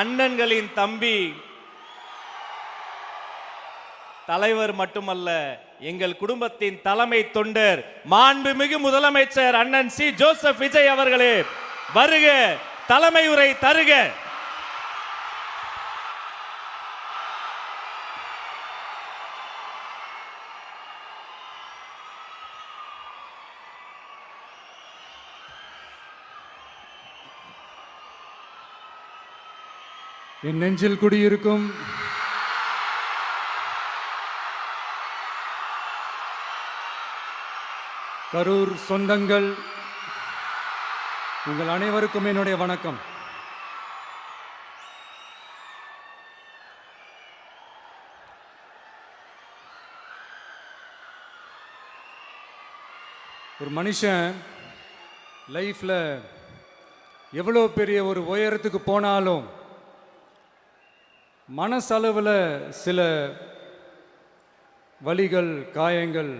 அண்ணன்களின் தம்பி, தலைவர் மட்டுமல்ல, எங்கள் குடும்பத்தின் தலைமை தொண்டர், மாண்புமிகு முதலமைச்சர் அண்ணன் சி ஜோசப் விஜய் அவர்களே, வருக, தலைமை உரை தருக. என் நெஞ்சில் குடியிருக்கும் கரூர் சொந்தங்கள், உங்கள் அனைவருக்கும் என்னுடைய வணக்கம். ஒரு மனுஷன் லைஃப்ல எவ்வளோ பெரிய ஒரு உயரத்துக்கு போனாலும் மனசளவில் சில வலிகள், காயங்கள்,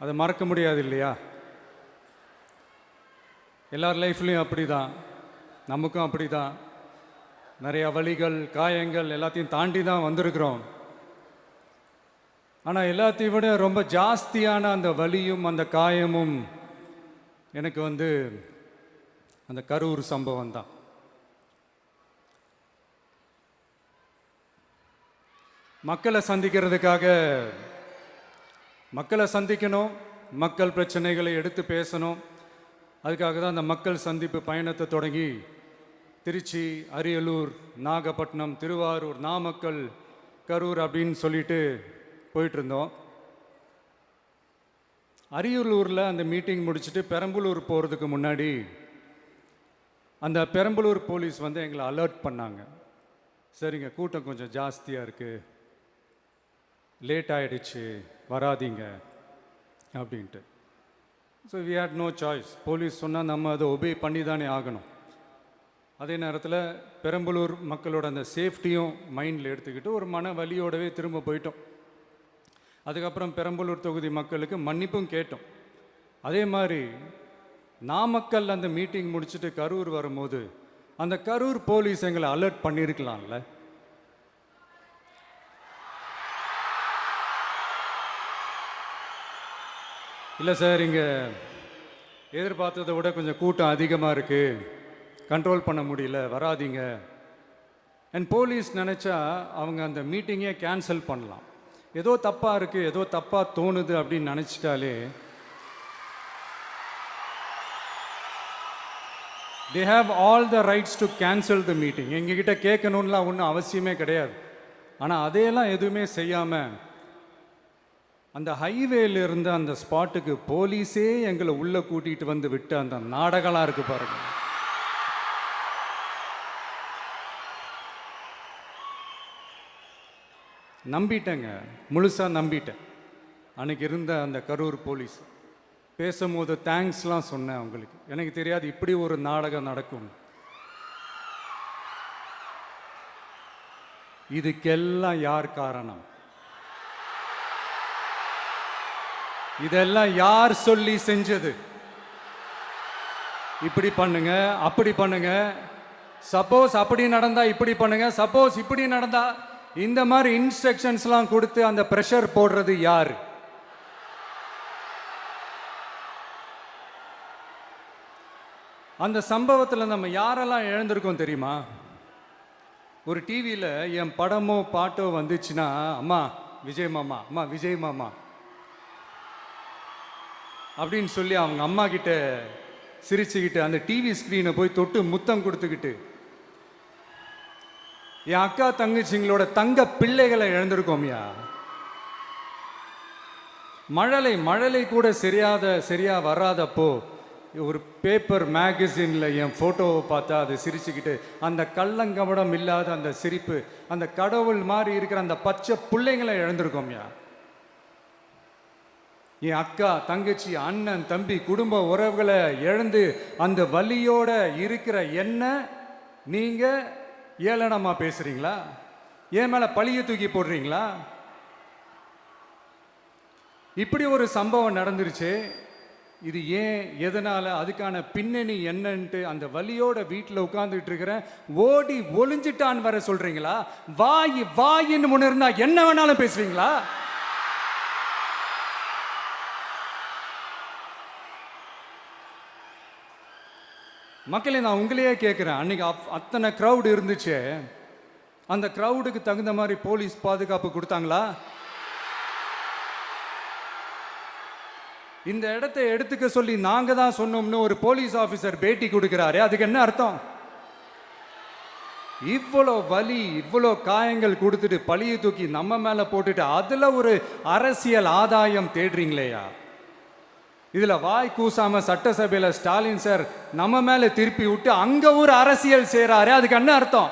அதை மறக்க முடியாது இல்லையா? எல்லார் லைஃப்லையும் அப்படி தான், நமக்கும் அப்படி தான். நிறையா வலிகள், காயங்கள் எல்லாத்தையும் தாண்டி தான் வந்திருக்கிறோம். ஆனால் எல்லாத்தையும் விட ரொம்ப ஜாஸ்தியான அந்த வலியும் அந்த காயமும் எனக்கு அந்த கரூர் சம்பவம் தான். மக்களை சந்திக்கிறதுக்காக, மக்களை சந்திக்கணும், மக்கள் பிரச்சனைகளை எடுத்து பேசணும். அதுக்காக தான் அந்த மக்கள் சந்திப்பு பயணத்தை தொடங்கி திருச்சி, அரியலூர், நாகப்பட்டினம், திருவாரூர், நாமக்கல், கரூர் அப்படின்னு சொல்லிட்டு போயிட்டு இருந்தோம். அரியலூரில் அந்த மீட்டிங் முடிச்சுட்டு பெரம்பலூர் போகிறதுக்கு முன்னாடி அந்த பெரம்பலூர் போலீஸ் எங்களை அலர்ட் பண்ணாங்க. சரிங்க, கூட்டம் கொஞ்சம் ஜாஸ்தியாக இருக்குது, லேட் ஆகிடுச்சு, வராதிங்க அப்படின்ட்டு. So we had no choice. Police சொன்னால் நம்ம அதை ஒபே பண்ணி தானே ஆகணும். அதே நேரத்தில் பெரம்பலூர் மக்களோட அந்த சேஃப்டியும் மைண்டில் எடுத்துக்கிட்டு ஒரு மன வலியோடவே திரும்ப போயிட்டோம். அதுக்கப்புறம் பெரம்பலூர் தொகுதி மக்களுக்கு மன்னிப்பும் கேட்டோம். அதே மாதிரி நாமக்கல் அந்த மீட்டிங் முடிச்சுட்டு கரூர் வரும்போது அந்த கரூர் போலீஸ் எங்களை அலர்ட் பண்ணியிருக்கலாம்ல. இல்லை சார், இங்கே எதிர்பார்த்ததை விட கொஞ்சம் கூட்டம் அதிகமாக இருக்குது, கண்ட்ரோல் பண்ண முடியல, வராதிங்க. அண்ட் போலீஸ் நினச்சா அவங்க அந்த மீட்டிங்கே கேன்சல் பண்ணலாம். ஏதோ தப்பாக இருக்குது, ஏதோ தப்பாக தோணுது அப்படின்னு நினச்சிட்டாலே they have all the rights to cancel the meeting. எங்ககிட்ட கேட்கணும்லாம் ஒன்றும் அவசியமே கிடையாது. ஆனால் அதையெல்லாம் எதுவுமே செய்யாமல் அந்த ஹைவேல இருந்த அந்த ஸ்பாட்டுக்கு போலீஸே எங்களை உள்ளே கூட்டிகிட்டு வந்து விட்டு அந்த நாடகம்லாம் இருக்கு பாருங்க. நம்பிட்டேங்க, முழுசாக நம்பிட்டேன். அன்னைக்கு இருந்த அந்த கரூர் போலீஸ் பேசும்போது தேங்க்ஸ்லாம் சொன்னேன் அவங்களுக்கு. எனக்கு தெரியாது இப்படி ஒரு நாடகம் நடக்கும். இதுக்கெல்லாம் யார் காரணம்? இதெல்லாம் யார் சொல்லி செஞ்சது? இப்படி பண்ணுங்க, அப்படி பண்ணுங்க, சப்போஸ் அப்படி நடந்தா இப்படி பண்ணுங்க, சப்போஸ் இப்படி நடந்தா இந்த மாதிரி இன்ஸ்ட்ரக்ஷன்ஸ்லாம் கொடுத்து அந்த ப்ரெஷர் போடுறது யார்? அந்த சம்பவத்தில் நம்ம யாரெல்லாம் இழந்திருக்கோம் தெரியுமா? ஒரு டிவியில் என் படமோ பாட்டோ வந்துச்சுன்னா, அம்மா விஜய் மாமா, அம்மா விஜய் மாமா அப்படின்னு சொல்லி அவங்க அம்மா கிட்ட சிரிச்சுக்கிட்டு அந்த டிவி ஸ்க்ரீனை போய் தொட்டு முத்தம் கொடுத்துக்கிட்டு என் அக்கா தங்கச்சிங்களோட தங்க பிள்ளைகளை இழந்திருக்கோம்யா. மழலை கூட சரியா வராதப்போ ஒரு பேப்பர் மேகசினில் என் ஃபோட்டோவை பார்த்தா அதை சிரிச்சுக்கிட்டு அந்த கள்ளங்கபடம் இல்லாத அந்த சிரிப்பு, அந்த கடவுள் மாதிரி இருக்கிற அந்த பச்சை பிள்ளைங்களை இழந்திருக்கோம்யா. என் அக்கா தங்கச்சி, அண்ணன், தம்பி, குடும்ப உறவுகளை இழந்து அந்த வலியோட இருக்கிற என்ன நீங்க ஏளனமா பேசுறீங்களா? என் மேல பழிய தூக்கி போடுறீங்களா? இப்படி ஒரு சம்பவம் நடந்துருச்சு. இது ஏன் எதனால அதுக்கான பின்னணி என்னன்ட்டு அந்த வலியோட வீட்டில் உட்கார்ந்துட்டு இருக்கிறேன். ஓடி ஒளிஞ்சிட்டான்னு வர சொல்றீங்களா? வாய் வாயின்னு ஒன்று இருந்தா என்ன வேணாலும் பேசுவீங்களா? மக்களே, நான் உங்களையே கேட்குறேன், அன்னைக்கு அத்தனை க்ரௌடு இருந்துச்சு, அந்த க்ரௌடுக்கு தகுந்த மாதிரி போலீஸ் பாதுகாப்பு கொடுத்தாங்களா? இந்த இடத்தை எடுத்துக்க சொல்லி நாங்க தான் சொன்னோம்னு ஒரு போலீஸ் ஆபீசர் பேட்டி கொடுக்கிறாரு, அதுக்கு என்ன அர்த்தம்? இவ்வளோ வலி, இவ்வளோ காயங்கள் கொடுத்துட்டு பழியை தூக்கி நம்ம மேல போட்டுட்டு அதுல ஒரு அரசியல் ஆதாயம் தேடுறீங்களேயா? இதுல வாய் கூசாம சட்டசபையில ஸ்டாலின் சார் நம்ம மேல திருப்பி விட்டு அங்க ஒரு அரசியல் செய்றாரு, அதுக்கு என்ன அர்த்தம்?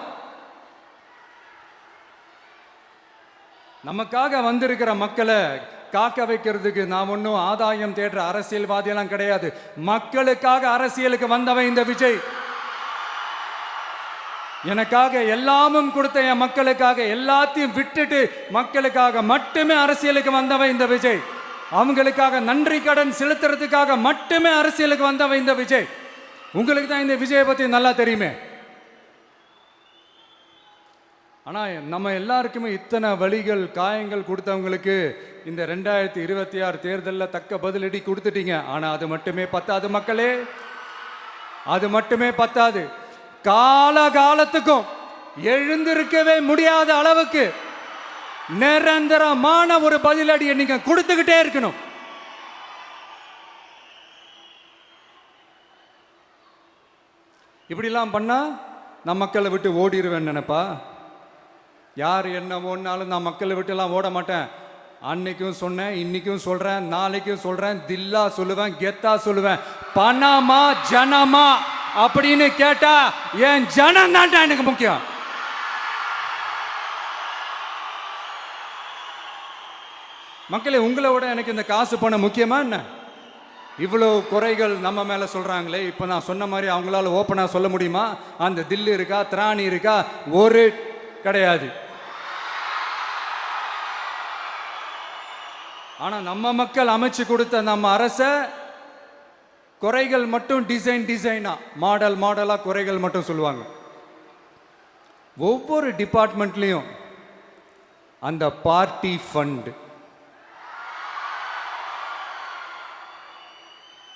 நமக்காக வந்திருக்கிற மக்களை காக்க வைக்கிறதுக்கு நான் ஒன்றும் ஆதாயம் தேடுற அரசியல்வாதியெல்லாம் கிடையாது. மக்களுக்காக அரசியலுக்கு வந்தவன் இந்த விஜய். எனக்காக எல்லாமும் கொடுத்த என் மக்களுக்காக எல்லாத்தையும் விட்டுட்டு மக்களுக்காக மட்டுமே அரசியலுக்கு வந்தவன் இந்த விஜய். அவங்களுக்காக நன்றி கடன் செலுத்துறதுக்காக மட்டுமே அரசியலுக்கு வந்தவன் இந்த விஜய். உங்களுக்கு தான் இந்த விஜயை பத்தி நல்லா தெரியுமே. ஆனா நம்ம எல்லாருக்குமே இத்தனை வலிகள் காயங்கள் கொடுத்தவங்களுக்கு இந்த 2026 தேர்தலில் தக்க பதிலடி கொடுத்துட்டீங்க. ஆனா அது மட்டுமே பத்தாது மக்களே, அது மட்டுமே பத்தாது. காலகாலத்துக்கும் எழுந்திருக்கவே முடியாத அளவுக்கு நிரந்தரமான ஒரு பதிலடியை நீங்க கொடுத்துக்கிட்டே இருக்கணும். இப்படிலாம் பண்ணா நான் மக்களை விட்டு ஓடிடுவேன் நினைப்பா? யார் என்ன ஓடினாலும் நான் மக்களை விட்டு எல்லாம் ஓட மாட்டேன். அன்னைக்கும் சொன்னேன், இன்னைக்கும் சொல்றேன், நாளைக்கும் சொல்றேன், தில்லா சொல்லுவேன், கெத்தா சொல்லுவேன். பணமா ஜனமா அப்படின்னு கேட்டா என் ஜனம் தான்டா எனக்கு முக்கியம். மக்களே, உங்களை விட எனக்கு இந்த காசு பணம் முக்கியமா என்ன? இவ்வளோ குறைகள் நம்ம மேல சொல்றாங்களே, இப்போ நான் சொன்ன மாதிரி அவங்களால ஓப்பனா சொல்ல முடியுமா? அந்த தில்லு இருக்கா, திராணி இருக்கா? ஒரு கிடையாது. ஆனா நம்ம மக்கள் அமைச்சு கொடுத்த நம்ம அரச குறைகள் மட்டும் டிசைனா மாடல் மாடலா குறைகள் மட்டும் சொல்லுவாங்க. ஒவ்வொரு டிபார்ட்மெண்ட்லயும் அந்த பார்ட்டி ஃபண்ட்,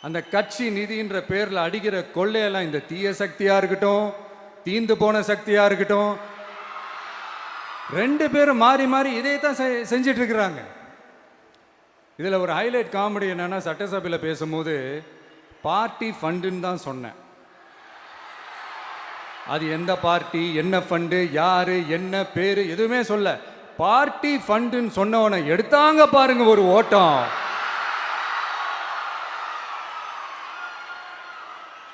அந்த கட்சி நிதின்ற பேர்ல அடிக்கிற கொள்ளையெல்லாம் இந்த தீய சக்தியா இருக்கட்டும், தீந்து போன சக்தியா இருக்கட்டும், ரெண்டு பேரும் மாறி மாறி இதே தான் செஞ்சிட்டு இருக்கிறாங்க. இதுல ஒரு ஹைலைட் காமெடி என்னன்னா, சட்டசபையில் பேசும்போது பார்ட்டி ஃபண்டுன்னு தான் சொன்னேன். அது எந்த பார்ட்டி, என்ன ஃபண்டு, யாரு, என்ன பேரு எதுவுமே சொல்ல. பார்ட்டி ஃபண்டுன்னு சொன்னவனை எடுத்தாங்க பாருங்க ஒரு ஓட்டம்.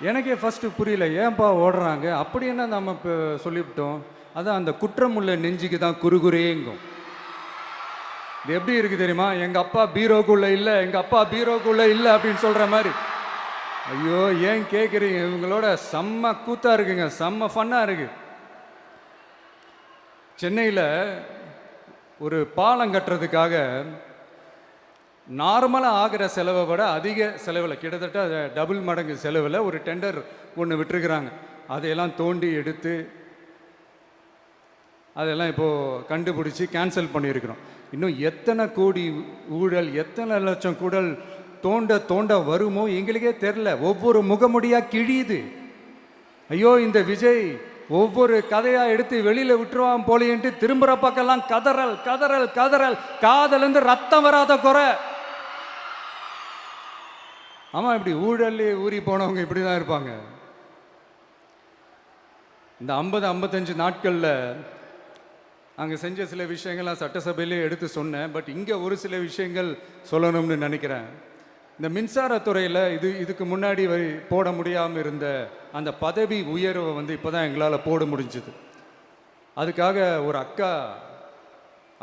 எனக்கே ஃபர்ஸ்ட் புரியல, ஏன்பா ஓடுறாங்க? அப்படி என்ன நம்ம இப்போ சொல்லிவிட்டோம்? அதான் அந்த குற்றம் உள்ள நெஞ்சுக்கு தான் குறுகுறேங்கும். இது எப்படி இருக்கு தெரியுமா? எங்க அப்பா பீரோக்குள்ள இல்லை, எங்க அப்பா பீரோக்குள்ள இல்லை அப்படின்னு சொல்ற மாதிரி. ஐயோ, ஏன் கேட்குறீங்க? இவங்களோட செம்ம கூத்தா இருக்குங்க, செம்ம ஃபன்னா இருக்கு. சென்னையில் ஒரு பாலம் கட்டுறதுக்காக நார்மலாக ஆகிற செலவை விட அதிக செலவில், கிட்டத்தட்ட டபுள் மடங்கு செலவில் ஒரு டெண்டர் ஒன்று விட்டுருக்குறாங்க. அதையெல்லாம் தோண்டி எடுத்து அதெல்லாம் இப்போது கண்டுபிடிச்சி கேன்சல் பண்ணியிருக்கிறோம். இன்னும் எத்தனை கோடி ஊழல், எத்தனை லட்சம் கூடல் தோண்ட தோண்ட வருமோ எங்களுக்கே தெரில. ஒவ்வொரு முகமுடியாக கிழியுது. ஐயோ, இந்த விஜய் ஒவ்வொரு கதையாக எடுத்து வெளியில் விட்டுருவான் போலேன்ட்டு திரும்புகிற பக்கம்லாம் கதறல் கதறல் கதறல். காதலேருந்து ரத்தம் வராத குறை. ஆமாம், இப்படி ஊழல்லே ஊறி போனவங்க இப்படி தான் இருப்பாங்க. இந்த 50-55 நாட்களில் அங்கே செஞ்ச சில விஷயங்கள்லாம் சட்டசபையிலே எடுத்து சொன்னேன். பட் இங்கே ஒரு சில விஷயங்கள் சொல்லணும்னு நினைக்கிறேன். இந்த மின்சாரத்துறையில் இதுக்கு முன்னாடி போட முடியாமல் இருந்த அந்த பதவி உயர்வை இப்போ தான் எங்களால் போட முடிஞ்சுது. அதுக்காக ஒரு அக்கா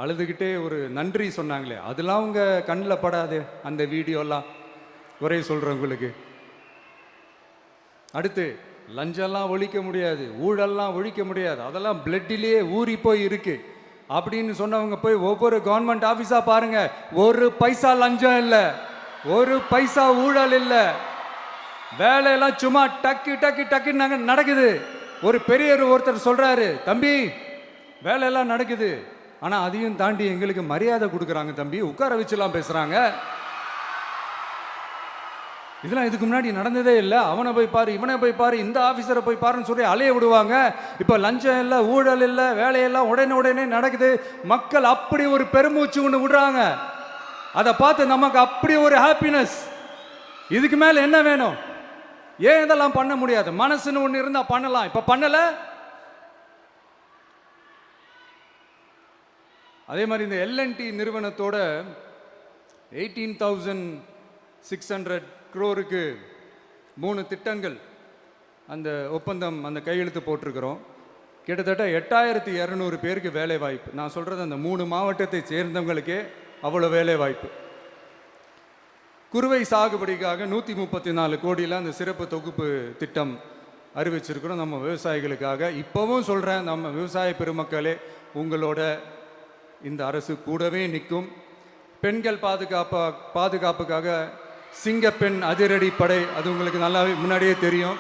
அழுதுகிட்டே ஒரு நன்றி சொன்னாங்களே, அதெல்லாம் அவங்க கண்ணில் படாது அந்த வீடியோலாம், குறை சொல்கிறவங்களுக்கு. அடுத்து லஞ்சம்லாம் ஒழிக்க முடியாது, ஊழல்லாம் ஒழிக்க முடியாது, அதெல்லாம் பிளட்டிலேயே ஊறி போய் இருக்கு அப்படின்னு சொன்னவங்க போய் ஒவ்வொரு கவர்மெண்ட் ஆஃபீஸாக பாருங்க, ஒரு பைசா லஞ்சம் இல்லை, ஒரு பைசா ஊழல் இல்லை. வேலையெல்லாம் சும்மா டக்கு டக்கு டக்கு நடக்குது. ஒரு பெரியவர் ஒருத்தர் சொல்றாரு, தம்பி வேலையெல்லாம் நடக்குது, ஆனா அதையும் தாண்டி எங்களுக்கு மரியாதை கொடுக்குறாங்க தம்பி, உட்கார வச்சுலாம் பேசுறாங்க. இதெல்லாம் இதுக்கு முன்னாடி நடந்ததே இல்லை. அவனை போய் பாரு, இவனை போய் பாரு, இந்த ஆஃபீஸரை போய் பாருன்னு சொல்லி அலைய விடுவாங்க. இப்போ லஞ்சம் இல்லை, ஊழல் இல்லை, வேலையெல்லாம் உடனே நடக்குது. மக்கள் அப்படி ஒரு பெருமூச்சு ஒன்று விடுறாங்க. அதை பார்த்து நமக்கு அப்படி ஒரு ஹாப்பினஸ். இதுக்கு மேலே என்ன வேணும்? ஏன் இதெல்லாம் பண்ண முடியாது? மனசுன்னு ஒன்று இருந்தால் பண்ணலாம். இப்போ பண்ணலை. அதே மாதிரி இந்த L&T நிறுவனத்தோட 18,600 crore 3 திட்டங்கள் அந்த ஒப்பந்தம், அந்த கையெழுத்து போட்டிருக்கிறோம். கிட்டத்தட்ட 8,200 பேருக்கு வேலை வாய்ப்பு. நான் சொல்கிறது அந்த 3 மாவட்டத்தை சேர்ந்தவங்களுக்கே அவ்வளோ வேலை வாய்ப்பு. குறுவை சாகுபடிக்காக 134 கோடியில் அந்த சிறப்பு தொகுப்பு திட்டம் அறிவிச்சிருக்கிறோம் நம்ம விவசாயிகளுக்காக. இப்போவும் சொல்கிறேன், நம்ம விவசாய பெருமக்களே, உங்களோட இந்த அரசு கூடவே நிற்கும். பெண்கள் பாதுகாப்புக்காக சிங்கப்பெண் அதிரடி படை, அது உங்களுக்கு நல்லாவே முன்னாடியே தெரியும்.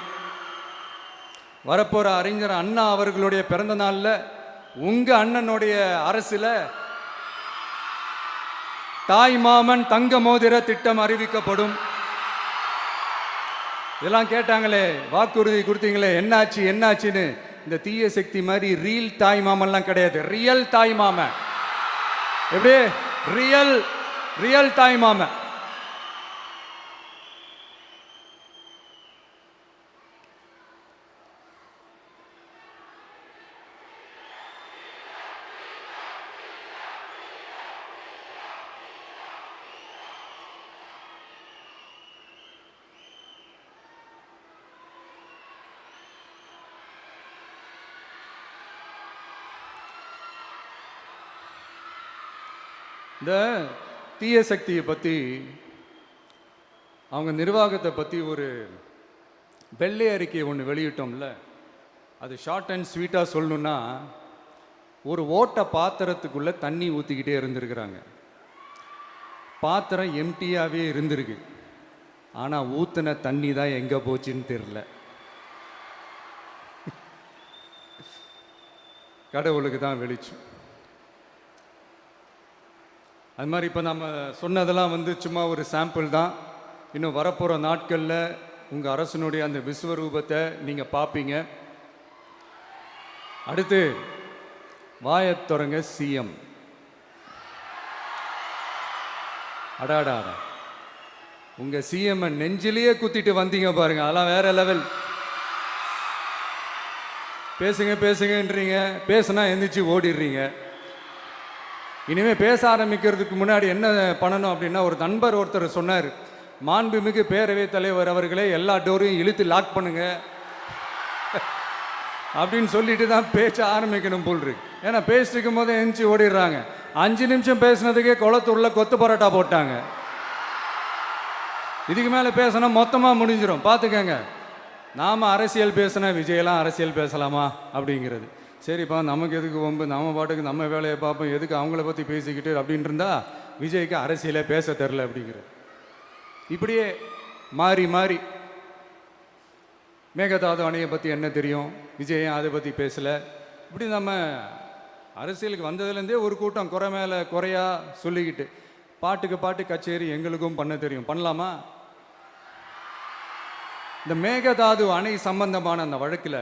வரப்போகிற அறிஞர் அண்ணா அவர்களுடைய பிறந்த நாளில் உங்கள் அண்ணனுடைய அரசில் தாய் மாமன் தங்க மோதிர திட்டம் அறிவிக்கப்படும். இதெல்லாம் கேட்டாங்களே, வாக்குறுதி கொடுத்தீங்களே, என்னாச்சுன்னு. இந்த தீய சக்தி மாதிரி ரீல் தாய் மாமன்லாம் கிடையாது, ரியல் தாய் மாமன். எப்படி? ரியல் தாய் மாமன். இந்த தீய சக்தியை பற்றி, அவங்க நிர்வாகத்தை பற்றி ஒரு வெள்ளை அறிக்கை ஒன்று வெளியிட்டோம்ல, அது ஷார்ட் அண்ட் ஸ்வீட்டாக சொல்லணுன்னா, ஒரு ஓட்ட பாத்திரத்துக்குள்ளே தண்ணி ஊற்றிக்கிட்டே இருந்திருக்கிறாங்க. பாத்திரம் எம்டியாகவே இருந்திருக்கு, ஆனால் ஊற்றின தண்ணி தான் எங்கே போச்சுன்னு தெரில. கடவுளுக்கு தான் வெளிச்சம். அது மாதிரி இப்போ நம்ம சொன்னதெல்லாம் சும்மா ஒரு சாம்பிள் தான். இன்னும் வரப்போகிற நாட்களில் உங்கள் அரசனுடைய அந்த விஸ்வரூபத்தை நீங்கள் பார்ப்பீங்க. அடுத்து வாயத்தொடங்க சிஎம். அடாடா, உங்கள் சிஎம்ஐ நெஞ்சிலேயே குத்திட்டு வந்தீங்க பாருங்க, அதெல்லாம் வேற லெவல். பேசுங்கன்றீங்க, பேசுனா எந்திரிச்சு ஓடிடுறீங்க. இனிமேல் பேச ஆரம்பிக்கிறதுக்கு முன்னாடி என்ன பண்ணணும் அப்படின்னா, ஒரு நண்பர் ஒருத்தர் சொன்னார், மாண்புமிகு பேரவைத் தலைவர் அவர்களே எல்லா டோரையும் இழுத்து லாக் பண்ணுங்க அப்படின்னு சொல்லிட்டு தான் பேச்ச ஆரம்பிக்கணும் போல் இருக்கு. ஏன்னா பேசிட்டு இருக்கும் போதே எந்திரிச்சு ஓடிடுறாங்க. 5 நிமிஷம் பேசினதுக்கே குளத்தூர்ல கொத்து பரோட்டா போட்டாங்க. இதுக்கு மேலே பேசினா மொத்தமாக முடிஞ்சிடும், பார்த்துக்கங்க. நாம் அரசியல் பேசினா விஜயெல்லாம் அரசியல் பேசலாமா அப்படிங்கிறது. சரிப்பா, நமக்கு எதுக்கு வம்பு, நம்ம பாட்டுக்கு நம்ம வேலையை பார்ப்போம், எதுக்கு அவங்கள பற்றி பேசிக்கிட்டு அப்படின்னு இருந்தால் விஜய்க்கு அரசியலே பேச தெரில அப்படிங்கிறது. இப்படியே மாறி மேகதாது அணையை பற்றி என்ன தெரியும், விஜய் அதை பற்றி பேசலை. இப்படி நம்ம அரசியலுக்கு வந்ததுலேருந்தே ஒரு கூட்டம் குறை மேலே குறையா சொல்லிக்கிட்டு, பாட்டுக்கு பாட்டு கச்சேரி எங்களுக்கும் பண்ண தெரியும், பண்ணலாமா? இந்த மேகதாது அணை சம்பந்தமான அந்த வழக்கில்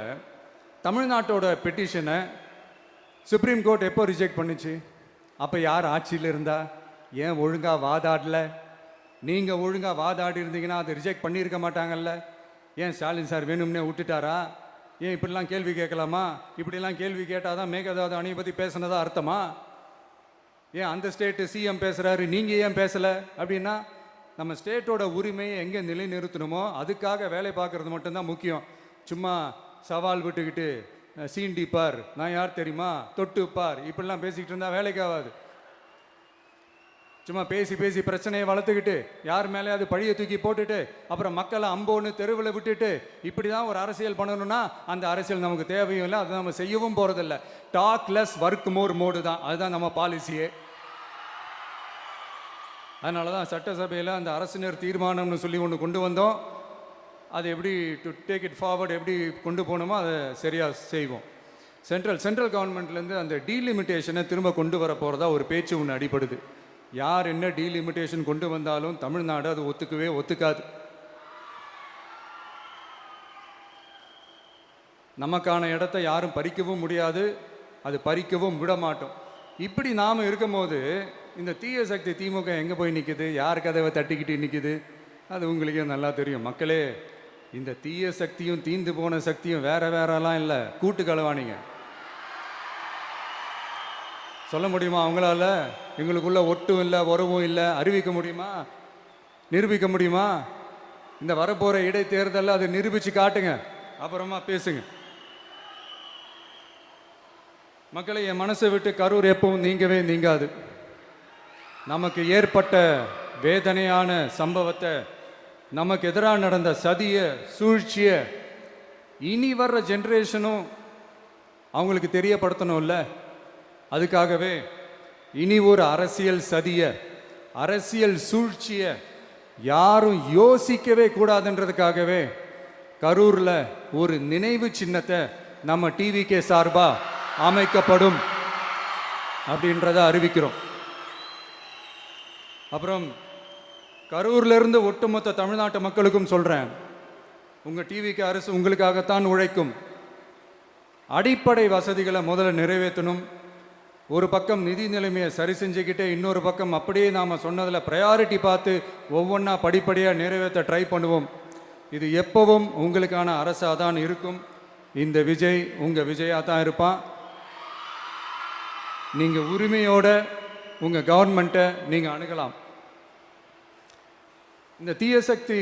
தமிழ்நாட்டோட பெட்டிஷனை சுப்ரீம் கோர்ட் எப்போ ரிஜெக்ட் பண்ணுச்சு? அப்போ யார் ஆட்சியில் இருந்தா? ஏன் ஒழுங்காக வாதாடல? நீங்கள் ஒழுங்காக வாதாடி இருந்தீங்கன்னா அதை ரிஜெக்ட் பண்ணியிருக்க மாட்டாங்கல்ல. ஏன் ஸ்டாலின் சார் வேணும்னே விட்டுட்டாரா? ஏன் இப்படிலாம் கேள்வி கேட்கலாமா? இப்படிலாம் கேள்வி கேட்டால் தான் மேகதாது அணையை பற்றி பேசுனதா அர்த்தமா? ஏன் அந்த ஸ்டேட்டு சிஎம் பேசுகிறாரு, நீங்கள் ஏன் பேசலை அப்படின்னா, நம்ம ஸ்டேட்டோட உரிமையை எங்கே நிலைநிறுத்தணுமோ அதுக்காக வேலை பார்க்குறது மட்டும்தான் முக்கியம். சும்மா சவால் விட்டுக்கிட்டு சீண்டி பார், நான் யார் தெரியுமா, தொட்டு பார், இப்படிலாம் பேசிக்கிட்டு இருந்தால் வேலைக்கு ஆகாது. சும்மா பேசி பிரச்சனையை வளர்த்துக்கிட்டு யார் மேலேயாவது பழியை தூக்கி போட்டுட்டு அப்புறம் மக்களை அம்போன்னு தெருவில் விட்டுட்டு இப்படி தான் ஒரு அரசியல் பண்ணணும்னா அந்த அரசியல் நமக்கு தேவையும் இல்லை, அதை நம்ம செய்யவும் போகிறதில்ல. Talk less work more mode தான், அதுதான் நம்ம பாலிசியே. அதனால தான் சட்டசபையில் அந்த அரசினர் தீர்மானம்னு சொல்லி ஒன்று கொண்டு வந்தோம். அது எப்படி டு டேக் இட் ஃபார்வர்ட் எப்படி கொண்டு போகணுமோ அதை சரியாக செய்வோம். சென்ட்ரல் கவர்மெண்ட்லேருந்து அந்த டீலிமிட்டேஷனை திரும்ப கொண்டு வர போகிறதா ஒரு பேச்சு ஒன்று அடிபடுது. யார் என்ன டீலிமிட்டேஷன் கொண்டு வந்தாலும் தமிழ்நாடு அது ஒத்துக்காது. நமக்கான இடத்த யாரும் பறிக்கவும் முடியாது, அது பறிக்கவும் விட மாட்டோம். இப்படி நாம் இருக்கும்போது இந்த தீய சக்தி திமுக எங்கே போய் நிற்குது, யார் கதவை தட்டிக்கிட்டு நிற்குது, அது உங்களுக்கே நல்லா தெரியும். மக்களே, இந்த தீய சக்தியும் தீந்து போன சக்தியும் வேறலாம் இல்லை, கூட்டு களவாணிங்க. சொல்ல முடியுமா அவங்களால? எங்களுக்குள்ள ஒட்டும் இல்லை, உறவும் இல்லை, அறிவிக்க முடியுமா, நிரூபிக்க முடியுமா? இந்த வரப்போகிற இடைத்தேர்தலில் அதை நிரூபித்து காட்டுங்க, அப்புறமா பேசுங்க. மக்களை, என் மனசை விட்டு கரூர் எப்பவும் நீங்காது. நமக்கு ஏற்பட்ட வேதனையான சம்பவத்தை, நமக்கு எதிராக நடந்த சதிய சூழ்ச்சிய இனி வர்ற ஜென்ரேஷனும் அவங்களுக்கு தெரியப்படுத்தணும்ல. அதுக்காகவே இனி ஒரு அரசியல் சதிய, அரசியல் சூழ்ச்சிய யாரும் யோசிக்கவே கூடாதுன்றதுக்காகவே கரூரில் ஒரு நினைவு சின்னத்தை நம்ம டிவிகே சார்பா அமைக்கப்படும் அப்படின்றத அறிவிக்கிறோம். அப்புறம் கரூர்ல இருந்து ஒட்டுமொத்த தமிழ்நாட்டு மக்களுக்கும் சொல்றேன், உங்க டிவிக்கு அரசு உங்களுக்காகத்தான் உழைக்கும். அடிப்படை வசதிகளை முதல்ல நிறைவேற்றணும். ஒரு பக்கம் நிதி நிலைமையை சரி செஞ்சுக்கிட்டே, இன்னொரு பக்கம் அப்படியே நாம் சொன்னதில் ப்ரையாரிட்டி பார்த்து ஒவ்வொன்றா படிப்படியாக நிறைவேற்ற ட்ரை பண்ணுவோம். இது எப்பவும் உங்களுக்கான அரசாக தான் இருக்கும். இந்த விஜய் உங்கள் விஜயாக தான் இருப்பான். நீங்கள் உரிமையோட உங்கள் கவர்மெண்ட்டை நீங்கள் அணுகலாம். இந்த தீய சக்தி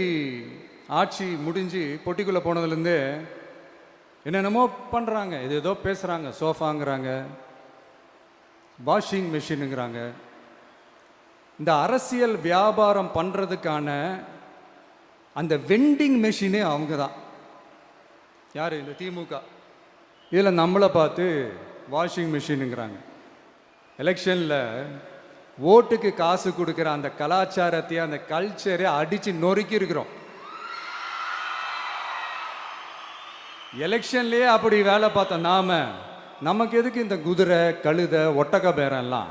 ஆட்சி முடிஞ்சு பொட்டிக்குள்ளே போனதுலேருந்து என்னென்னமோ பண்ணுறாங்க, இது ஏதோ பேசுகிறாங்க, சோஃபாங்கிறாங்க, வாஷிங் மிஷினுங்கிறாங்க. இந்த அரசியல் வியாபாரம் பண்ணுறதுக்கான அந்த வெண்டிங் மெஷினே அவங்க தான். யார்? இந்த திமுக. இதில் நம்மளை பார்த்து வாஷிங் மிஷினுங்கிறாங்க. எலெக்ஷனில் ஓட்டுக்கு காசு கொடுக்குற அந்த கலாச்சாரத்தையே, அந்த கல்ச்சரை அடித்து நொறுக்கி இருக்கிறோம். எலெக்ஷன்லேயே அப்படி வேலை பார்த்த நமக்கு எதுக்கு இந்த குதிரை, கழுதை, ஒட்டக பேரெல்லாம்?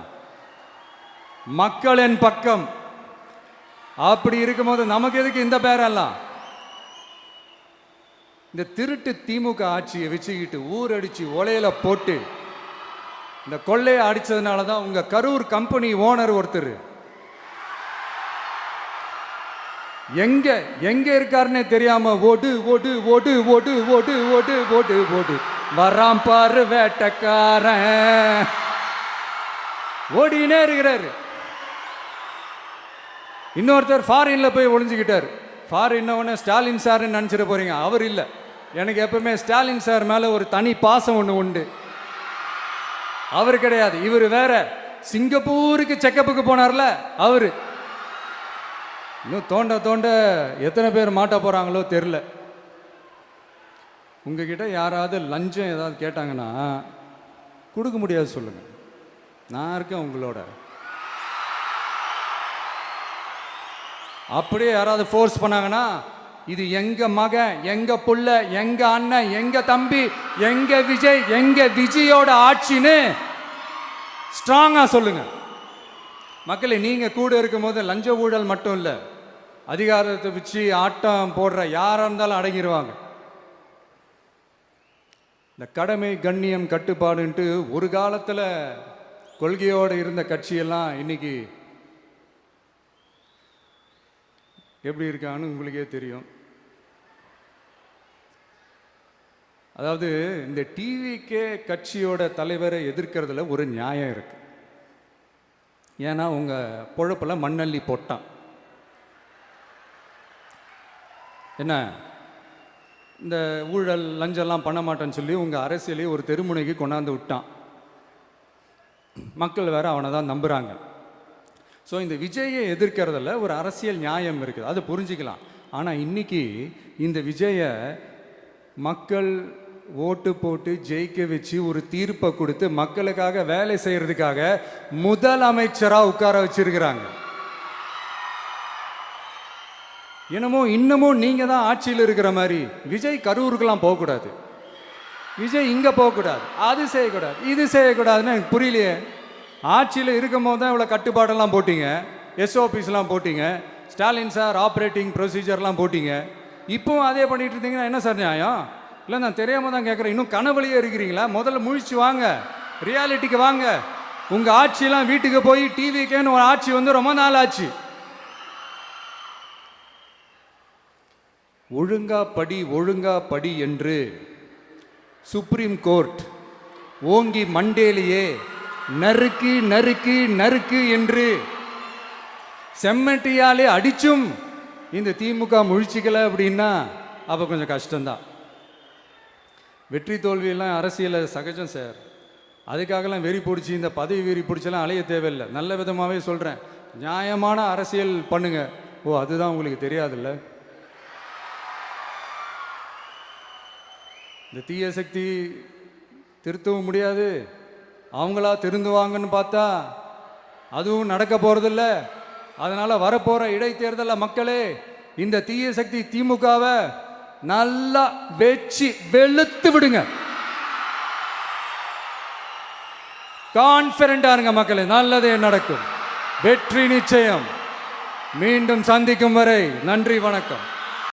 மக்களின் பக்கம். அப்படி இருக்கும்போது நமக்கு எதுக்கு இந்த பேரெல்லாம்? இந்த திருட்டு திமுக ஆட்சியை வச்சுக்கிட்டு ஊரடிச்சு ஒலையில போட்டு இந்த கொள்ளையை அடிச்சதுனால தான் உங்க கரூர் கம்பெனி ஓனர் ஒருத்தர் எங்க இருக்காருன்னே தெரியாம ஓடு ஓடு ஓடு ஓடு ஓடு ஓடு ஓடு ஓடு வராம் பாரு வேட்டக்காரன் ஓடினே இருக்கிறாரு. இன்னொருத்தர் ஃபாரின்ல போய் ஒளிஞ்சுக்கிட்டார். ஃபாரின் ஸ்டாலின் சார்ன்னு நினைச்சிட போறீங்க, அவர் இல்லை. எனக்கு எப்பவுமே ஸ்டாலின் சார் மேல ஒரு தனி பாசம் ஒன்று உண்டு. அவர் கிடையாது, இவர் வேற. சிங்கப்பூருக்கு செக்கப்புக்கு போனார்ல அவரு. இன்னும் தோண்ட எத்தனை பேர் மாட்ட போறாங்களோ தெரியல. உங்ககிட்ட யாராவது லஞ்சம் ஏதாவது கேட்டாங்கன்னா கொடுக்க முடியாது சொல்லுங்க, நான் இருக்கேன் உங்களோட. அப்படியே யாராவது ஃபோர்ஸ் பண்ணாங்கன்னா இது எங்க மகன், எங்க புள்ள, எங்க அண்ணன், எங்க தம்பி, எங்க விஜய், எங்க விஜயோட ஆட்சின்னு ஸ்ட்ராங்கா சொல்லுங்க. மக்களை, நீங்க கூட இருக்கும் போது லஞ்ச ஊழல் மட்டும் இல்லை, அதிகாரத்தை வச்சு ஆட்டம் போடுற யாரா இருந்தாலும் அடங்கிடுவாங்க. இந்த கடமை, கண்ணியம், கட்டுப்பாடுன்ட்டு ஒரு காலத்தில் கொள்கையோடு இருந்த கட்சியெல்லாம் இன்னைக்கு எப்படி இருக்கான்னு உங்களுக்கே தெரியும். அதாவது இந்த டிவிகே கட்சியோட தலைவரை எதிர்க்கிறதுல ஒரு நியாயம் இருக்கு. ஏன்னா உங்க பொழப்புல மண்ணள்ளி போட்டான். என்ன இந்த ஊழல் லஞ்சம்லாம் பண்ண மாட்டேன்னு சொல்லி உங்க அரசியலையே ஒரு தெருமுனைக்கு கொண்டாந்து விட்டான். மக்கள் வேற அவனை தான் நம்புறாங்க. ஸோ இந்த விஜயை எதிர்க்கிறதுல ஒரு அரசியல் நியாயம் இருக்குது, அது புரிஞ்சுக்கலாம். ஆனால் இன்னைக்கு இந்த விஜயை மக்கள் ஓட்டு போட்டு ஜெயிக்க வச்சு ஒரு தீர்ப்பை கொடுத்து மக்களுக்காக வேலை செய்யறதுக்காக முதலமைச்சராக உட்கார வச்சிருக்கிறாங்க. என்னமோ இன்னமும் நீங்கள் தான் ஆட்சியில் இருக்கிற மாதிரி. விஜய் கரூருக்கெல்லாம் போகக்கூடாது, விஜய் இங்கே போகக்கூடாது, அது செய்யக்கூடாது, இது செய்யக்கூடாதுன்னு எனக்கு புரியலையே. ஆட்சியில் இருக்கும் போது தான் இவ்வளோ கட்டுப்பாடெல்லாம் போட்டிங்க, எஸ்ஓபிஸ்லாம் போட்டிங்க, ஸ்டாலின் சார் ஆப்ரேட்டிங் ப்ரொசீஜர்லாம் போட்டிங்க. இப்போவும் அதே பண்ணிட்டு இருந்தீங்கன்னா என்ன சார் நியாயம்? இல்லை, நான் தெரியாமல் தான் கேட்குறேன். இன்னும் கனவுலையே இருக்கிறீங்களா? முதல்ல முழிச்சு வாங்க, ரியாலிட்டிக்கு வாங்க. உங்கள் ஆட்சியெல்லாம் வீட்டுக்கு போய் டிவிக்கேன்னு ஒரு ஆட்சி வந்து ரொம்ப நாள் ஆச்சு. ஒழுங்கா படி என்று சுப்ரீம் கோர்ட் ஓங்கி மண்டேலியே நறுக்கு நறுக்கு நறுக்கு என்று செம்மட்டியாலே அடிச்சும் இந்த திமுக முழிச்சிக்கல அப்படின்னா அப்போ கொஞ்சம் கஷ்டம்தான். வெற்றி தோல்வியெல்லாம் அரசியலில் சகஜம் சார். அதுக்காகலாம் வெறி பிடிச்சி இந்த பதவி வெறி பிடிச்செல்லாம் அலைய தேவையில்லை. நல்ல விதமாகவே சொல்கிறேன், நியாயமான அரசியல் பண்ணுங்க. ஓ, அதுதான் உங்களுக்கு தெரியாதுல்ல. இந்த தீய சக்தி திருத்தவும் முடியாது, அவங்களா திருந்துவாங்கன்னு பார்த்தா அதுவும் நடக்க போகிறதில்ல. அதனால் வரப்போகிற இடைத்தேர்தலில் மக்களே இந்த தீய சக்தி திமுகவை நல்லா வெச்சு வெளுத்து விடுங்க. கான்ஃபிடண்டா இருங்க மக்களே, நல்லதே நடக்கும், வெற்றி நிச்சயம். மீண்டும் சந்திக்கும் வரை நன்றி, வணக்கம்.